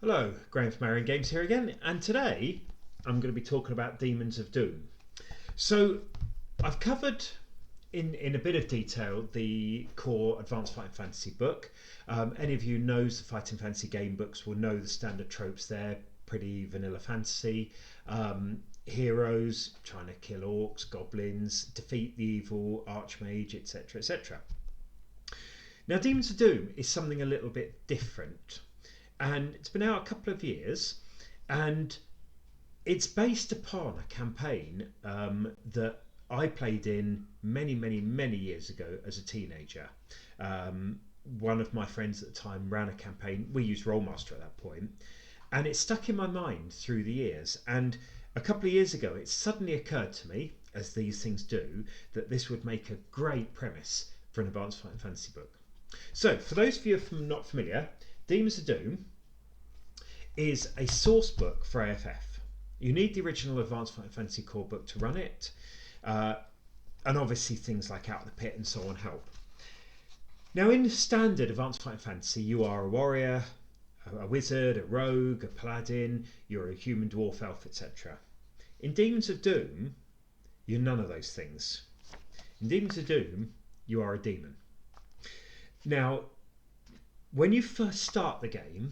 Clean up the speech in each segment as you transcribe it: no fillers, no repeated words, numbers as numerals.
Hello, Graham from ArionGames here again, and today I'm going to be talking about Demons of Doom. So I've covered in a bit of detail the core Advanced Fighting Fantasy book. Any of you knows the Fighting Fantasy game books will know the standard tropes there, pretty vanilla fantasy. Heroes trying to kill orcs, goblins, defeat the evil archmage, etc, etc. Now Demons of Doom is something a little bit different. And it's been out a couple of years, and it's based upon a campaign that I played in many years ago as a teenager. One of my friends at the time ran a campaign. We used Rollmaster at that point, and it stuck in my mind through the years. And a couple of years ago, it suddenly occurred to me, as these things do, that this would make a great premise for an Advanced Fighting Fantasy book. So, for those of you who are not familiar, Demons of Doom is a source book for AFF. You need the original Advanced Fighting Fantasy core book to run it, and obviously things like Out of the Pit and so on help. Now in standard Advanced Fighting Fantasy, you are a warrior, a wizard, a rogue, a paladin, you're a human, dwarf, elf, etc. In Demons of Doom, you're none of those things. In Demons of Doom, you are a demon. Now, when you first start the game,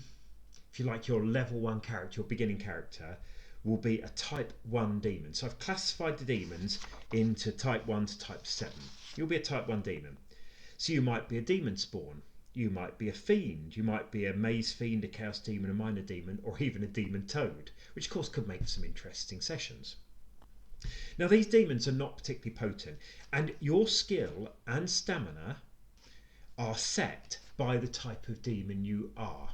if you like, your level 1 character, your beginning character, will be a type 1 demon. So I've classified the demons into type 1 to type 7. You'll be a type 1 demon. So you might be a demon spawn, you might be a fiend, you might be a maze fiend, a chaos demon, a minor demon, or even a demon toad, which of course could make some interesting sessions. Now these demons are not particularly potent, and your skill and stamina are set by the type of demon you are.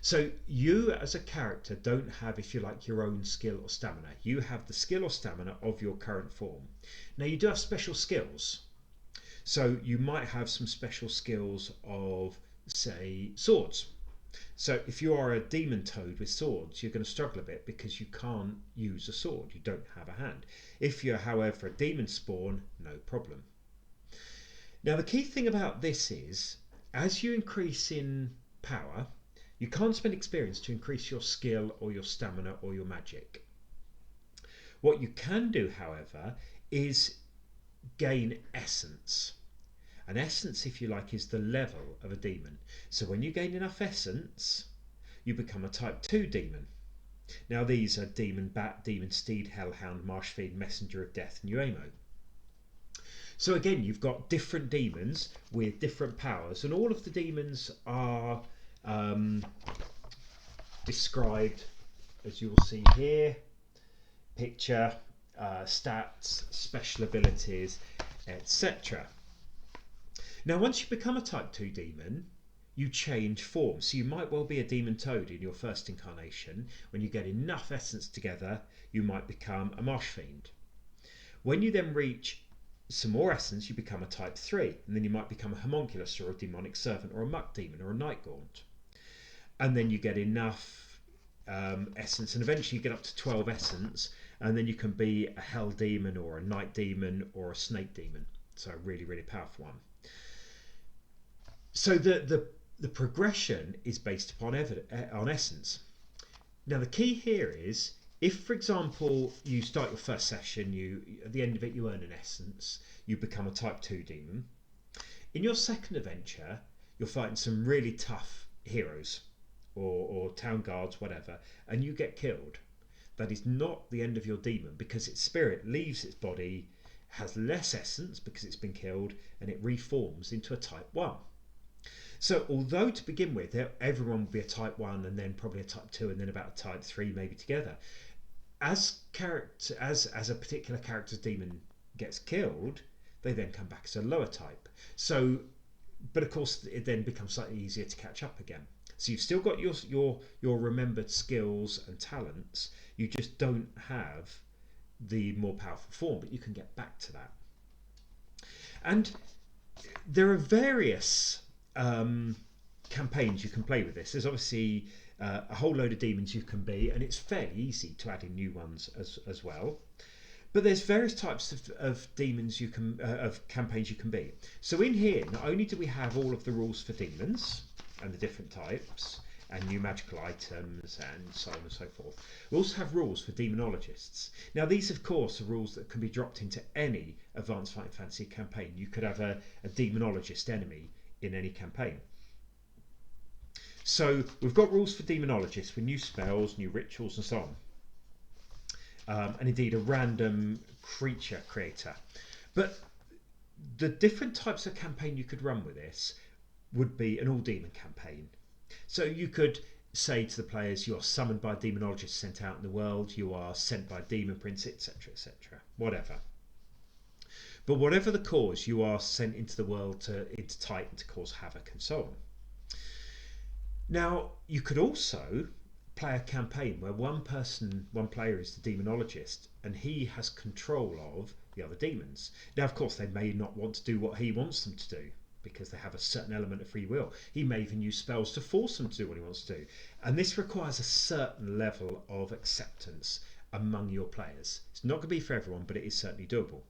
So you as a character don't have, if you like, your own skill or stamina. You have the skill or stamina of your current form. Now you do have special skills. So you might have some special skills of, say, swords. So if you are a demon toad with swords, you're going to struggle a bit because you can't use a sword. You don't have a hand. If you're, however, a demon spawn, no problem. Now the key thing about this is, as you increase in power, you can't spend experience to increase your skill or your stamina or your magic. What you can do, however, is gain essence. An essence, if you like, is the level of a demon. So when you gain enough essence, you become a type 2 demon. Now these are Demon Bat, Demon Steed, Hellhound, Marsh Fiend, Messenger of Death, and Uemo. So again, you've got different demons with different powers, and all of the demons are described, as you will see here, picture, stats, special abilities, etc. Now once you become a type 2 demon, you change form. So you might well be a demon toad in your first incarnation. When you get enough essence together, you might become a marsh fiend. When you then reach some more essence, you become a type 3, and then you might become a homunculus or a demonic servant or a muck demon or a night gaunt. And then you get enough essence, and eventually you get up to 12 essence, and then you can be a hell demon or a night demon or a snake demon. So a really powerful one. So the progression is based upon on essence. Now the key here is, if for example you start your first session, at the end of it you earn an essence, you become a type 2 demon. In your second adventure, you're fighting some really tough heroes or town guards, whatever, and you get killed. That is not the end of your demon, because its spirit leaves its body, has less essence because it's been killed, and it reforms into a type 1. So although to begin with everyone will be a type 1 and then probably a type 2 and then about a type 3 maybe together, as a particular character's demon gets killed, they then come back as a lower type. So, but of course it then becomes slightly easier to catch up again. So you've still got your remembered skills and talents, you just don't have the more powerful form, but you can get back to that. And there are various campaigns you can play with this. There's obviously a whole load of demons you can be, and it's fairly easy to add in new ones as well. But there's various types of demons you can of campaigns you can be. So in here, not only do we have all of the rules for demons and the different types, and new magical items and so on and so forth. We also have rules for demonologists. Now these of course are rules that can be dropped into any Advanced Fighting Fantasy campaign. You could have a demonologist enemy in any campaign. So we've got rules for demonologists with new spells, new rituals and so on. And indeed a random creature creator. But the different types of campaign you could run with this would be an all demon campaign. So you could say to the players, you are summoned by a demonologist sent out in the world, you are sent by a demon prince, etc, etc, whatever. But whatever the cause, you are sent into the world, into Titan, to cause havoc and so on. Now you could also play a campaign where one player is the demonologist and he has control of the other demons. Now of course they may not want to do what he wants them to do, because they have a certain element of free will. He may even use spells to force them to do what he wants to do. And this requires a certain level of acceptance among your players. It's not going to be for everyone, but it is certainly doable.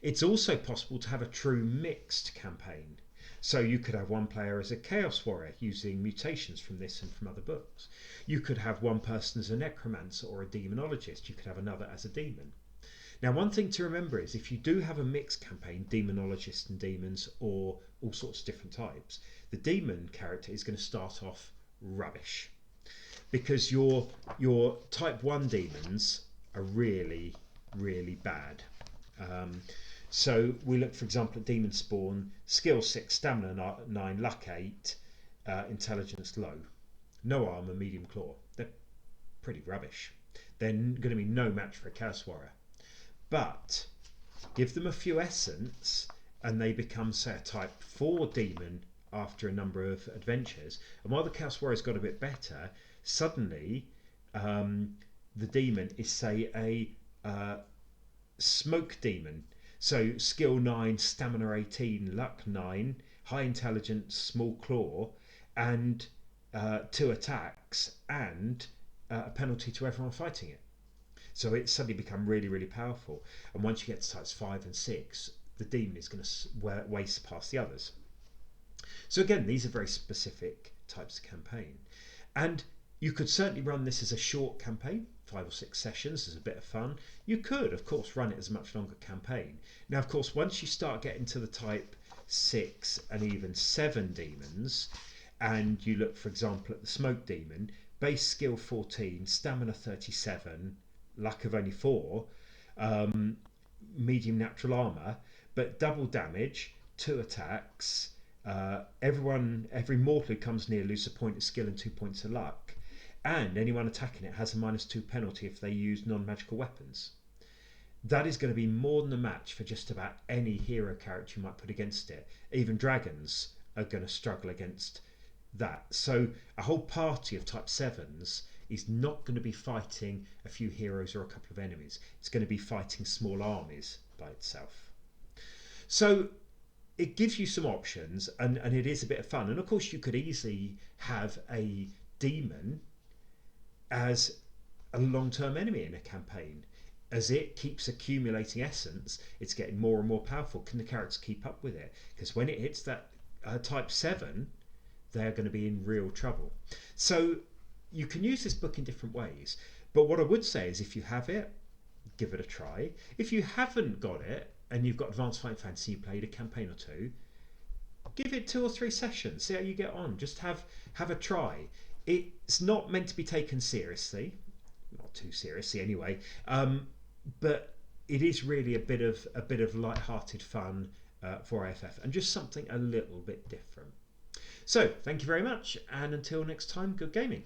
It's also possible to have a true mixed campaign. So you could have one player as a Chaos Warrior using mutations from this and from other books. You could have one person as a Necromancer or a Demonologist. You could have another as a Demon. Now one thing to remember is if you do have a mixed campaign, demonologists and demons or all sorts of different types, the demon character is going to start off rubbish, because your type 1 demons are really, really bad. So we look for example at Demon Spawn, skill 6, stamina 9, luck 8, intelligence low, no armor, medium claw. They're pretty rubbish. They're going to be no match for a Chaos Warrior. But give them a few essence and they become, say, a type 4 demon after a number of adventures. And while the Chaos Warrior's got a bit better, suddenly the demon is, say, a smoke demon. So skill 9, stamina 18, luck 9, high intelligence, small claw, and 2 attacks and a penalty to everyone fighting it. So it's suddenly become really, really powerful. And once you get to types 5 and 6, the demon is going to waste past the others. So again, these are very specific types of campaign. And you could certainly run this as a short campaign, 5 or 6 sessions, as a bit of fun. You could, of course, run it as a much longer campaign. Now, of course, once you start getting to the type 6 and even 7 demons, and you look, for example, at the smoke demon, base skill 14, stamina 37, luck of only 4, medium natural armor, but double damage, 2 attacks, every mortal who comes near loses a point of skill and 2 points of luck, and anyone attacking it has a -2 penalty if they use non-magical weapons. That is going to be more than a match for just about any hero character you might put against it. Even dragons are going to struggle against that. So a whole party of type 7s is not going to be fighting a few heroes or a couple of enemies. It's going to be fighting small armies by itself. So it gives you some options, and it is a bit of fun. And of course you could easily have a demon as a long-term enemy in a campaign. As it keeps accumulating essence, it's getting more and more powerful. Can the characters keep up with it? Because when it hits that type 7, they're going to be in real trouble. So you can use this book in different ways, but what I would say is if you have it, give it a try. If you haven't got it and you've got Advanced Fighting Fantasy, you played a campaign or 2, give it 2 or 3 sessions, see how you get on. Just have a try. It's not meant to be taken seriously, not too seriously anyway, but it is really a bit of light-hearted fun for AFF, and just something a little bit different. So thank you very much, and until next time, good gaming.